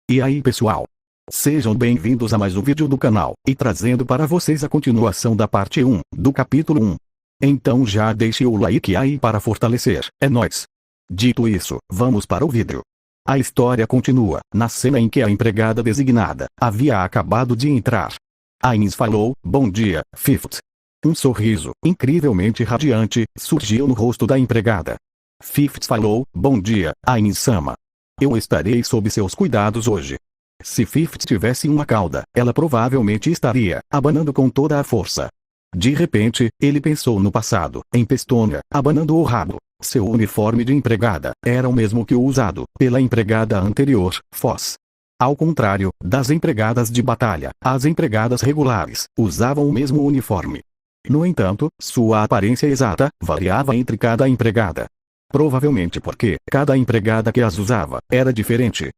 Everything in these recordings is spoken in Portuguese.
E aí pessoal? Sejam bem-vindos a mais um vídeo do canal, e trazendo para vocês a continuação da parte 1, do capítulo 1. Então já deixe o like aí para fortalecer, é nóis! Dito isso, vamos para o vídeo. A história continua, na cena em que a empregada designada havia acabado de entrar. Ines falou, bom dia, Fifth. Um sorriso, incrivelmente radiante, surgiu no rosto da empregada. Fifth falou, bom dia, Ines-sama. Eu estarei sob seus cuidados hoje. Se Fifth tivesse uma cauda, ela provavelmente estaria abanando com toda a força. De repente, ele pensou no passado, em Pestonia, abanando o rabo. Seu uniforme de empregada era o mesmo que o usado pela empregada anterior, Foz. Ao contrário das empregadas de batalha, as empregadas regulares usavam o mesmo uniforme. No entanto, sua aparência exata variava entre cada empregada. Provavelmente porque cada empregada que as usava era diferente.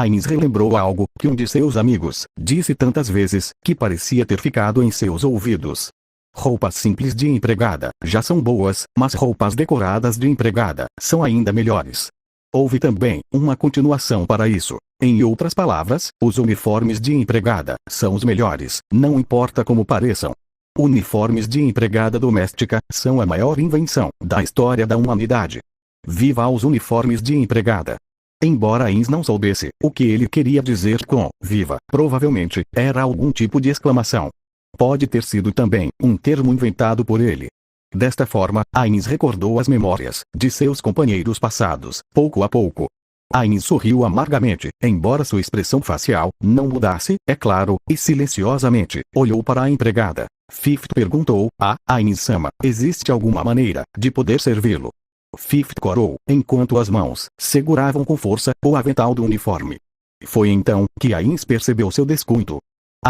Ines relembrou algo que um de seus amigos disse tantas vezes que parecia ter ficado em seus ouvidos. Roupas simples de empregada já são boas, mas roupas decoradas de empregada são ainda melhores. Houve também uma continuação para isso. Em outras palavras, os uniformes de empregada são os melhores, não importa como pareçam. Uniformes de empregada doméstica são a maior invenção da história da humanidade. Viva aos uniformes de empregada! Embora Ines não soubesse o que ele queria dizer com viva, provavelmente era algum tipo de exclamação. Pode ter sido também um termo inventado por ele. Desta forma, Ines recordou as memórias de seus companheiros passados, pouco a pouco. Ines sorriu amargamente, embora sua expressão facial não mudasse, é claro, e silenciosamente olhou para a empregada. Fifth perguntou, Ines-sama, existe alguma maneira de poder servi-lo? Fifth corou, enquanto as mãos seguravam com força o avental do uniforme. Foi então que Ines percebeu seu descuido.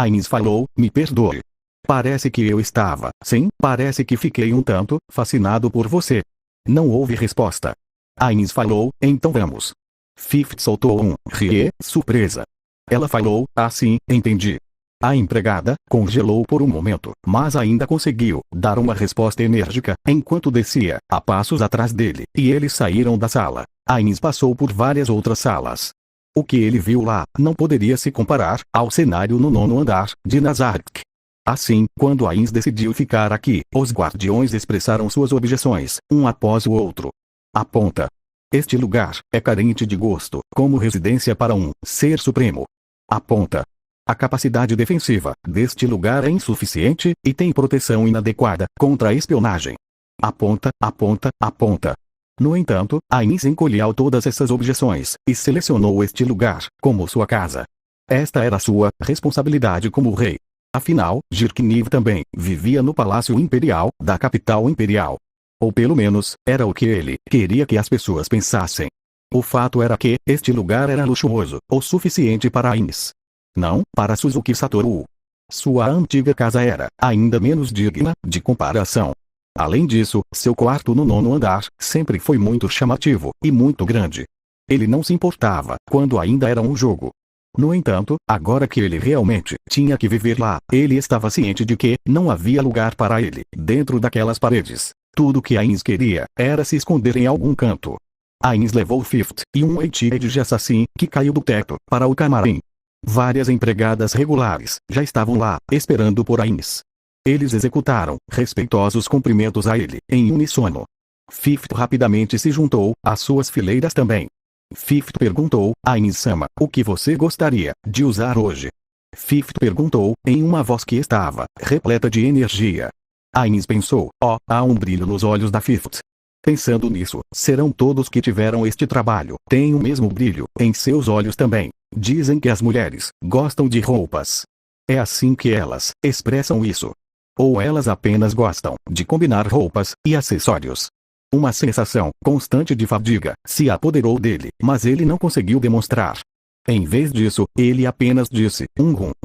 Ines falou, me perdoe. Parece que eu estava, sim, parece que fiquei um tanto fascinado por você. Não houve resposta. Ines falou, então vamos. Fifth soltou um rie, surpresa. Ela falou, sim, entendi. A empregada congelou por um momento, mas ainda conseguiu dar uma resposta enérgica, enquanto descia a passos atrás dele, e eles saíram da sala. Ines passou por várias outras salas. O que ele viu lá não poderia se comparar ao cenário no 9º andar de Nazareth. Assim, quando Ines decidiu ficar aqui, os guardiões expressaram suas objeções, um após o outro. Aponta. Este lugar é carente de gosto, como residência para um ser supremo. Aponta. A capacidade defensiva deste lugar é insuficiente, e tem proteção inadequada contra a espionagem. Aponta, aponta, aponta. No entanto, Ines encolheu todas essas objeções, e selecionou este lugar como sua casa. Esta era sua responsabilidade como rei. Afinal, Jirkniv também vivia no Palácio Imperial da capital imperial. Ou pelo menos, era o que ele queria que as pessoas pensassem. O fato era que este lugar era luxuoso o suficiente para Ines. Não para Suzuki Satoru. Sua antiga casa era ainda menos digna de comparação. Além disso, seu quarto no 9º andar sempre foi muito chamativo e muito grande. Ele não se importava quando ainda era um jogo. No entanto, agora que ele realmente tinha que viver lá, ele estava ciente de que não havia lugar para ele dentro daquelas paredes. Tudo que Ines queria era se esconder em algum canto. Ines levou Fifth e um Eitied de assassin que caiu do teto para o camarim. Várias empregadas regulares já estavam lá, esperando por Ines. Eles executaram respeitosos cumprimentos a ele, em uníssono. Fifth rapidamente se juntou às suas fileiras também. Fifth perguntou, Ines-sama, o que você gostaria de usar hoje? Fifth perguntou, em uma voz que estava repleta de energia. Ines pensou, há um brilho nos olhos da Fifth. Pensando nisso, serão todos que tiveram este trabalho, têm o mesmo brilho em seus olhos também. Dizem que as mulheres gostam de roupas. É assim que elas expressam isso. Ou elas apenas gostam de combinar roupas e acessórios. Uma sensação constante de fadiga se apoderou dele, mas ele não conseguiu demonstrar. Em vez disso, ele apenas disse,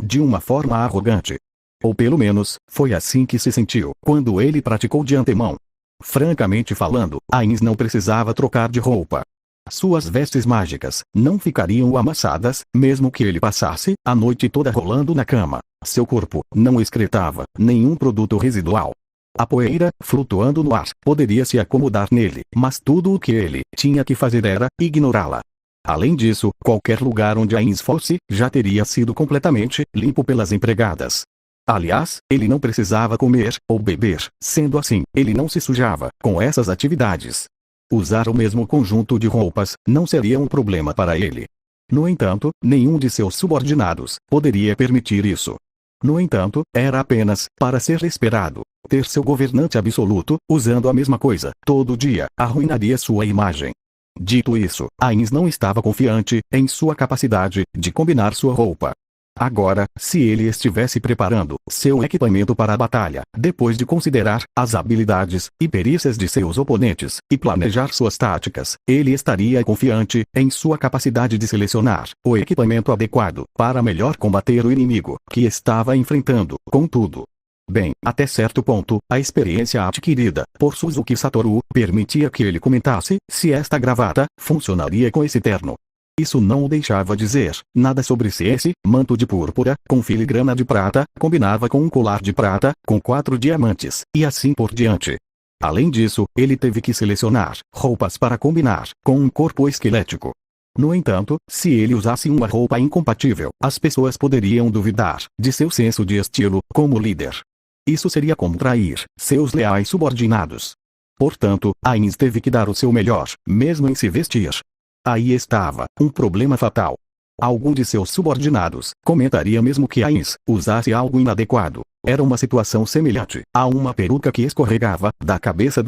de uma forma arrogante. Ou pelo menos, foi assim que se sentiu quando ele praticou de antemão. Francamente falando, Ines não precisava trocar de roupa. Suas vestes mágicas não ficariam amassadas, mesmo que ele passasse a noite toda rolando na cama. Seu corpo não excretava nenhum produto residual. A poeira, flutuando no ar, poderia se acomodar nele, mas tudo o que ele tinha que fazer era ignorá-la. Além disso, qualquer lugar onde Ainz fosse, já teria sido completamente limpo pelas empregadas. Aliás, ele não precisava comer ou beber, sendo assim, ele não se sujava com essas atividades. Usar o mesmo conjunto de roupas não seria um problema para ele. No entanto, nenhum de seus subordinados poderia permitir isso. No entanto, era apenas para ser esperado. Ter seu governante absoluto, usando a mesma coisa, todo dia, arruinaria sua imagem. Dito isso, Ainz não estava confiante em sua capacidade de combinar sua roupa. Agora, se ele estivesse preparando seu equipamento para a batalha, depois de considerar as habilidades e perícias de seus oponentes e planejar suas táticas, ele estaria confiante em sua capacidade de selecionar o equipamento adequado para melhor combater o inimigo que estava enfrentando. Contudo, bem, até certo ponto, a experiência adquirida por Suzuki Satoru permitia que ele comentasse se esta gravata funcionaria com esse terno. Isso não o deixava dizer nada sobre se esse manto de púrpura, com filigrana de prata, combinava com um colar de prata, com 4 diamantes, e assim por diante. Além disso, ele teve que selecionar roupas para combinar com um corpo esquelético. No entanto, se ele usasse uma roupa incompatível, as pessoas poderiam duvidar de seu senso de estilo como líder. Isso seria como trair seus leais subordinados. Portanto, Ainz teve que dar o seu melhor, mesmo em se vestir. Aí estava um problema fatal. Algum de seus subordinados comentaria mesmo que Ainz usasse algo inadequado. Era uma situação semelhante a uma peruca que escorregava da cabeça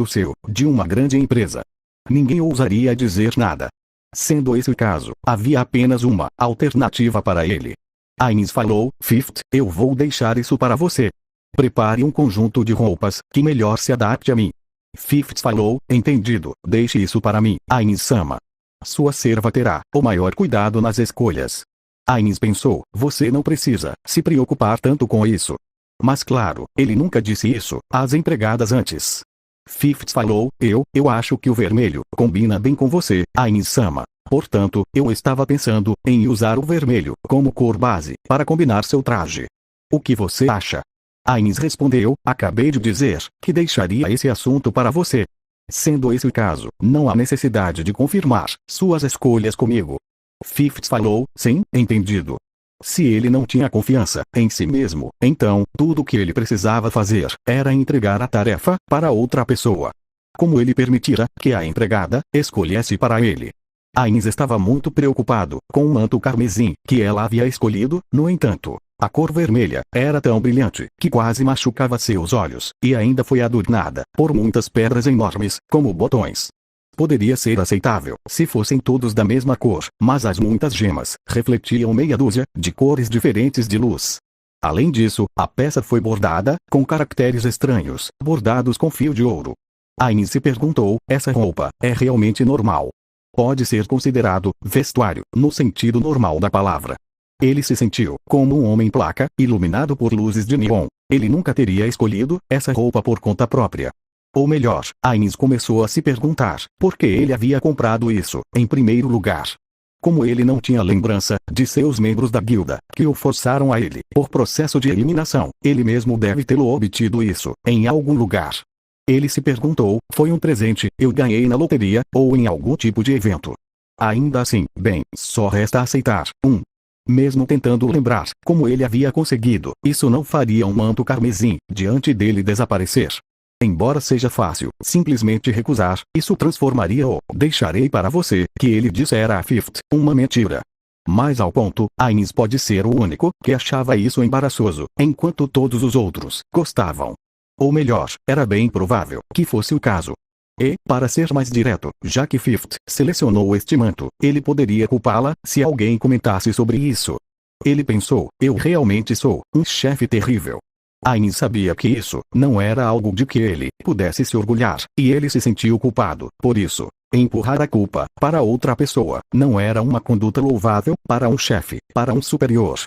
de uma grande empresa. Ninguém ousaria dizer nada. Sendo esse o caso, havia apenas uma alternativa para ele. Ainz falou: Fifth, eu vou deixar isso para você. Prepare um conjunto de roupas que melhor se adapte a mim. Fifth falou: entendido, deixe isso para mim, Ainz-sama. Sua serva terá o maior cuidado nas escolhas. Ainz pensou: você não precisa se preocupar tanto com isso. Mas claro, ele nunca disse isso às empregadas antes. Fifth falou: eu acho que o vermelho combina bem com você, Ainz-sama. Portanto, eu estava pensando em usar o vermelho como cor base para combinar seu traje. O que você acha? Ainz respondeu: acabei de dizer que deixaria esse assunto para você. Sendo esse o caso, não há necessidade de confirmar suas escolhas comigo. Fifth falou: sim, entendido. Se ele não tinha confiança em si mesmo, então, tudo o que ele precisava fazer era entregar a tarefa para outra pessoa. Como ele permitira que a empregada escolhesse para ele? Ainz estava muito preocupado com o manto carmesim que ela havia escolhido. No entanto, a cor vermelha era tão brilhante que quase machucava seus olhos, e ainda foi adornada por muitas pedras enormes, como botões. Poderia ser aceitável se fossem todos da mesma cor, mas as muitas gemas refletiam meia dúzia de cores diferentes de luz. Além disso, a peça foi bordada com caracteres estranhos, bordados com fio de ouro. Ainz se perguntou: essa roupa é realmente normal? Pode ser considerado vestuário, no sentido normal da palavra. Ele se sentiu como um homem placa, iluminado por luzes de neon. Ele nunca teria escolhido essa roupa por conta própria. Ou melhor, Ainz começou a se perguntar por que ele havia comprado isso, em primeiro lugar. Como ele não tinha lembrança de seus membros da guilda, que o forçaram a ele, por processo de eliminação, ele mesmo deve tê-lo obtido isso, em algum lugar. Ele se perguntou: foi um presente, eu ganhei na loteria, ou em algum tipo de evento? Ainda assim, bem, só resta aceitar. Mesmo tentando lembrar como ele havia conseguido, isso não faria um manto carmesim diante dele desaparecer. Embora seja fácil simplesmente recusar, isso transformaria o deixarei para você que ele dissera a Fifth uma mentira. Mas ao ponto, Ainz pode ser o único que achava isso embaraçoso, enquanto todos os outros gostavam. Ou melhor, era bem provável que fosse o caso. E, para ser mais direto, já que Fifth selecionou este manto, ele poderia culpá-la se alguém comentasse sobre isso. Ele pensou: eu realmente sou um chefe terrível. Ainz sabia que isso não era algo de que ele pudesse se orgulhar, e ele se sentiu culpado por isso. Empurrar a culpa para outra pessoa não era uma conduta louvável para um chefe, para um superior.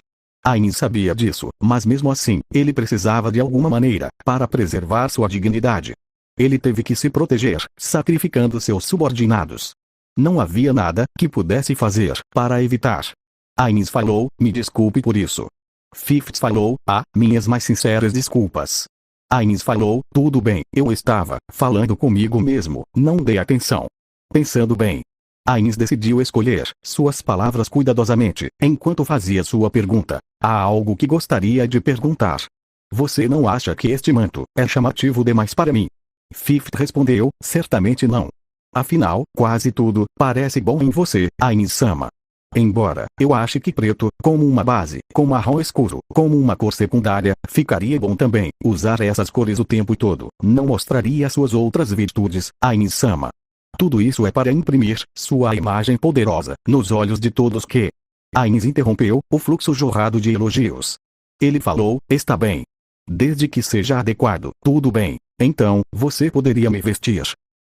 Ainz sabia disso, mas mesmo assim, ele precisava de alguma maneira para preservar sua dignidade. Ele teve que se proteger, sacrificando seus subordinados. Não havia nada que pudesse fazer para evitar. Ainz falou: me desculpe por isso. Fifth falou: minhas mais sinceras desculpas. Ainz falou: tudo bem, eu estava falando comigo mesmo, não dei atenção. Pensando bem, Ains decidiu escolher suas palavras cuidadosamente, enquanto fazia sua pergunta. Há algo que gostaria de perguntar. Você não acha que este manto é chamativo demais para mim? Fifth respondeu, certamente não. Afinal, quase tudo parece bom em você, Ains-sama. Embora eu ache que preto, como uma base, com marrom escuro, como uma cor secundária, ficaria bom também. Usar essas cores o tempo todo não mostraria suas outras virtudes, Ains-sama. Tudo isso é para imprimir sua imagem poderosa nos olhos de todos que... Ains interrompeu o fluxo jorrado de elogios. Ele falou, está bem. Desde que seja adequado, tudo bem. Então, você poderia me vestir.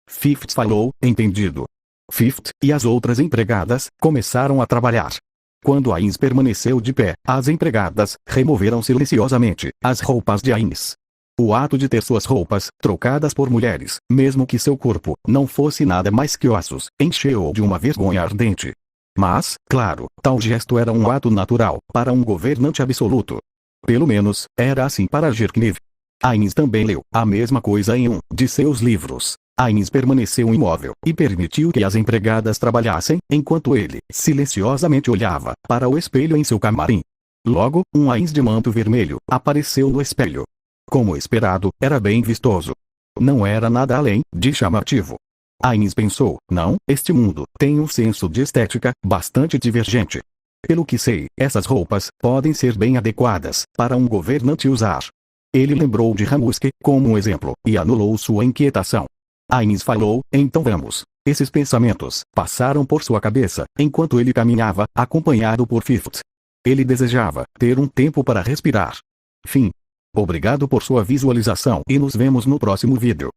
Fifth falou, entendido. Fifth e as outras empregadas começaram a trabalhar. Quando Ains permaneceu de pé, as empregadas removeram silenciosamente as roupas de Ains. O ato de ter suas roupas trocadas por mulheres, mesmo que seu corpo não fosse nada mais que ossos, encheu-o de uma vergonha ardente. Mas, claro, tal gesto era um ato natural para um governante absoluto. Pelo menos, era assim para Jirkniv. Ains também leu a mesma coisa em um de seus livros. Ains permaneceu imóvel e permitiu que as empregadas trabalhassem, enquanto ele silenciosamente olhava para o espelho em seu camarim. Logo, um Ains de manto vermelho apareceu no espelho. Como esperado, era bem vistoso. Não era nada além de chamativo. Ains pensou, não, este mundo tem um senso de estética bastante divergente. Pelo que sei, essas roupas podem ser bem adequadas para um governante usar. Ele lembrou de Ramuske como um exemplo e anulou sua inquietação. Ains falou, então vamos. Esses pensamentos passaram por sua cabeça enquanto ele caminhava, acompanhado por Fifth. Ele desejava ter um tempo para respirar. Fim. Obrigado por sua visualização e nos vemos no próximo vídeo.